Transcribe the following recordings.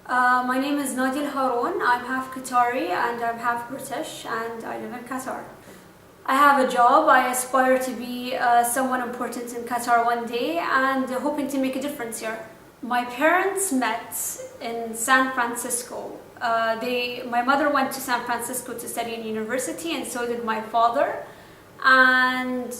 My name is Nadia Haroon. I'm half Qatari and I'm half British, and I live in Qatar. I have a job. I aspire to be someone important in Qatar one day and hoping to make a difference here. My parents met in San Francisco. My mother went to San Francisco to study in university, and so did my father. And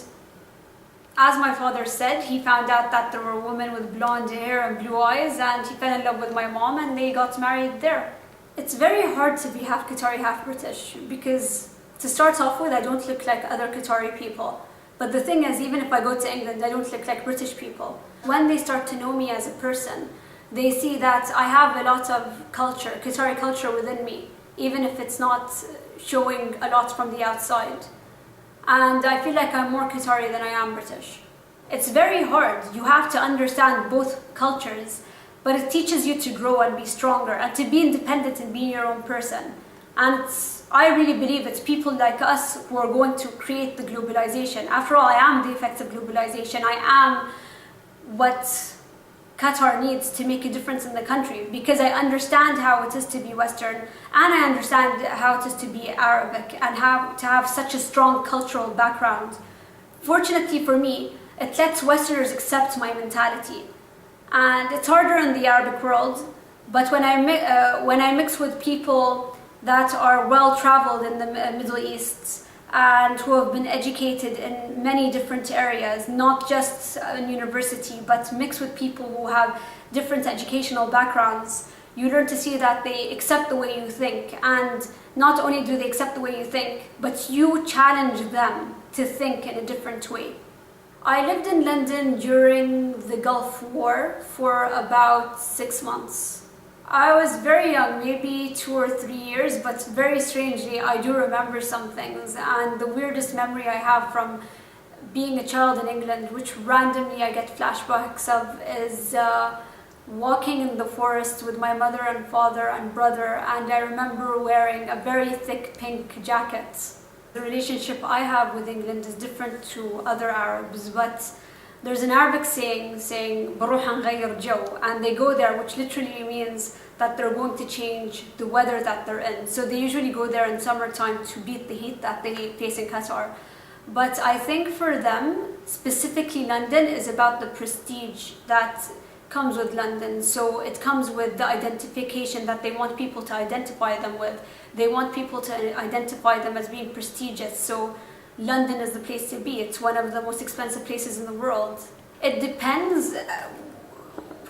as my father said, he found out that there were women with blonde hair and blue eyes, and he fell in love with my mom and they got married there. It's very hard to be half Qatari, half British, because to start off with, I don't look like other Qatari people. But the thing is, even if I go to England, I don't look like British people. When they start to know me as a person, they see that I have a lot of culture, Qatari culture within me, even if it's not showing a lot from the outside. And I feel like I'm more Qatari than I am British. It's very hard. You have to understand both cultures, but it teaches you to grow and be stronger and to be independent and be your own person. And I really believe it's people like us who are going to create the globalization. After all, I am the effects of globalization. I am what Qatar needs to make a difference in the country, because I understand how it is to be Western, and I understand how it is to be Arabic and how to have such a strong cultural background. Fortunately for me, it lets Westerners accept my mentality. And it's harder in the Arabic world, but when I mix with people that are well-traveled in the Middle East and who have been educated in many different areas, not just in university, but mixed with people who have different educational backgrounds, you learn to see that they accept the way you think. And not only do they accept the way you think, but you challenge them to think in a different way. I lived in London during the Gulf War for about 6 months. I was very young, maybe 2 or 3 years, but very strangely, I do remember some things. And the weirdest memory I have from being a child in England, which randomly I get flashbacks of, is walking in the forest with my mother and father and brother, and I remember wearing a very thick pink jacket. The relationship I have with England is different to other Arabs, but there's an Arabic saying "بروح نغير جو," and they go there, which literally means that they're going to change the weather that they're in. So they usually go there in summertime to beat the heat that they face in Qatar. But I think for them, specifically London, is about the prestige that comes with London. So it comes with the identification that they want people to identify them with. They want people to identify them as being prestigious. So London is the place to be. It's one of the most expensive places in the world. It depends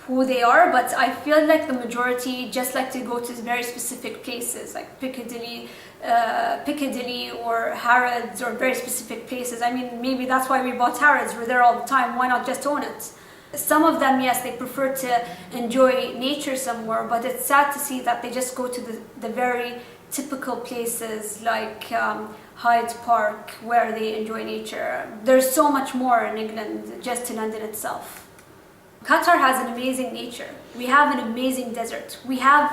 who they are, but I feel like the majority just like to go to very specific places, like Piccadilly or Harrods, or very specific places. I mean, maybe that's why we bought Harrods. We're there all the time. Why not just own it? Some of them, yes, they prefer to enjoy nature somewhere, but it's sad to see that they just go to the very typical places like Hyde Park, where they enjoy nature. There's so much more in England, just to London itself. Qatar has an amazing nature. We have an amazing desert. We have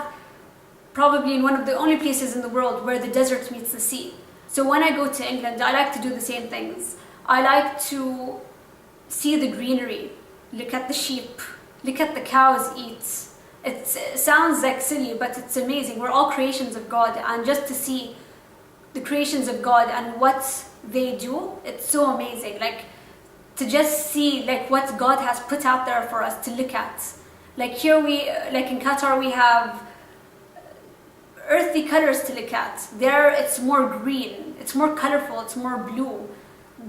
probably one of the only places in the world where the desert meets the sea. So when I go to England, I like to do the same things. I like to see the greenery, look at the sheep, look at the cows eat. It sounds like silly, but it's amazing. We're all creations of God, and just to see the creations of God and what they do, it's so amazing. Like, to just see like what God has put out there for us to look at. Like here like in Qatar, we have earthy colors to look at. There it's more green, it's more colorful, it's more blue.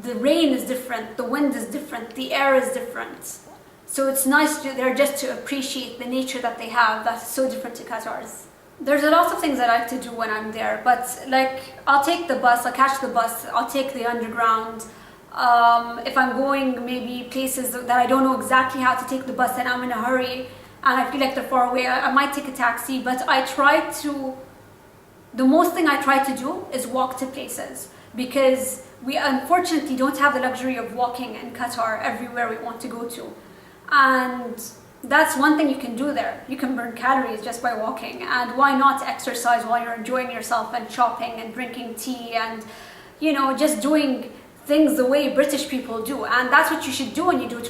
The rain is different, the wind is different, the air is different. So it's nice there just to appreciate the nature that they have that's so different to Qatar's. There's a lot of things I like to do when I'm there, but like I'll take the bus, I'll catch the bus, I'll take the underground. If I'm going maybe places that I don't know exactly how to take the bus and I'm in a hurry and I feel like they're far away, I might take a taxi, but the most thing I try to do is walk to places, because we unfortunately don't have the luxury of walking in Qatar everywhere we want to go to. And that's one thing you can do there. You can burn calories just by walking, and why not exercise while you're enjoying yourself and shopping and drinking tea and, you know, just doing things the way British people do. And that's what you should do when you go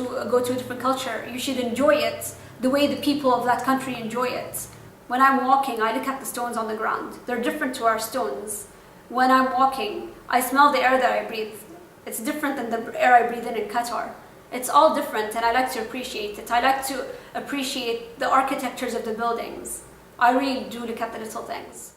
to a different culture. You should enjoy it the way the people of that country enjoy it. When I'm walking, I look at the stones on the ground. They're different to our stones. When I'm walking, I smell the air that I breathe. It's different than the air I breathe in Qatar. It's all different, and I like to appreciate it. I like to appreciate the architectures of the buildings. I really do look at the little things.